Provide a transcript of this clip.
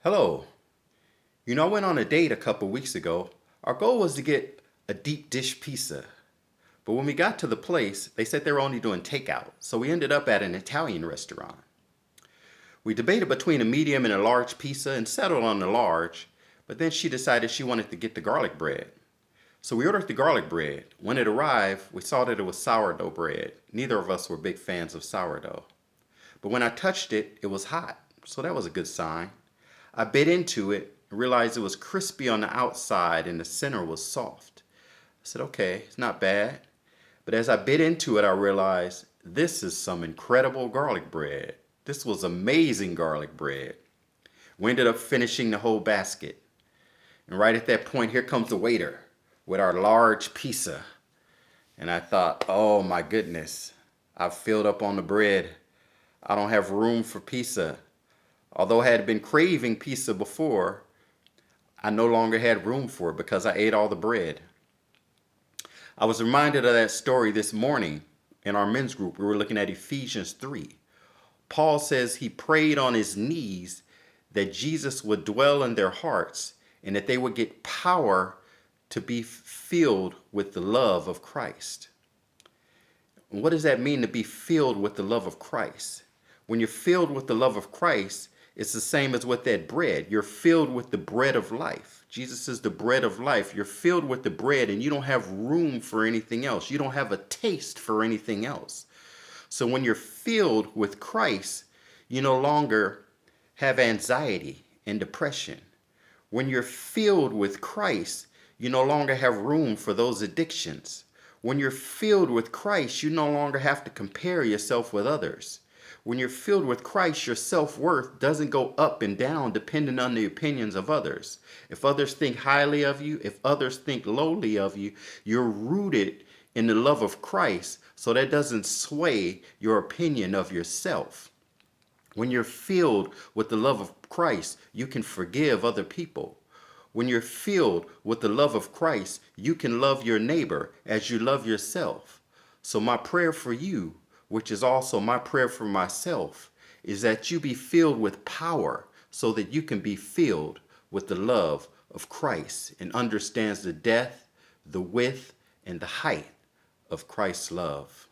Hello. I went on a date a couple weeks ago. Our goal was to get a deep dish pizza. But when we got to the place, they said they were only doing takeout. So we ended up at an Italian restaurant. We debated between a medium and a large pizza and settled on the large, but then she decided she wanted to get the garlic bread. So we ordered the garlic bread. When it arrived, we saw that it was sourdough bread. Neither of us were big fans of sourdough. But when I touched it, it was hot. So that was a good sign. I bit into it and realized it was crispy on the outside and the center was soft. I said, okay, it's not bad. But as I bit into it, I realized this is some incredible garlic bread. This was amazing garlic bread. We ended up finishing the whole basket. And right at that point, here comes the waiter with our large pizza. And I thought, oh my goodness, I've filled up on the bread. I don't have room for pizza. Although I had been craving pizza before, I no longer had room for it because I ate all the bread. I was reminded of that story this morning in our men's group. We were looking at Ephesians 3. Paul says he prayed on his knees that Jesus would dwell in their hearts and that they would get power to be filled with the love of Christ. And what does that mean, to be filled with the love of Christ? When you're filled with the love of Christ, it's the same as with that bread. You're filled with the bread of life. Jesus is the bread of life. You're filled with the bread and you don't have room for anything else. You don't have a taste for anything else. So when you're filled with Christ, you no longer have anxiety and depression. When you're filled with Christ, you no longer have room for those addictions. When you're filled with Christ, you no longer have to compare yourself with others. When you're filled with Christ, your self-worth doesn't go up and down depending on the opinions of others. If others think highly of you, if others think lowly of you, you're rooted in the love of Christ, so that doesn't sway your opinion of yourself. When you're filled with the love of Christ, you can forgive other people. When you're filled with the love of Christ, you can love your neighbor as you love yourself. So my prayer for you, which is also my prayer for myself, is that you be filled with power so that you can be filled with the love of Christ and understands the depth, the width, and the height of Christ's love.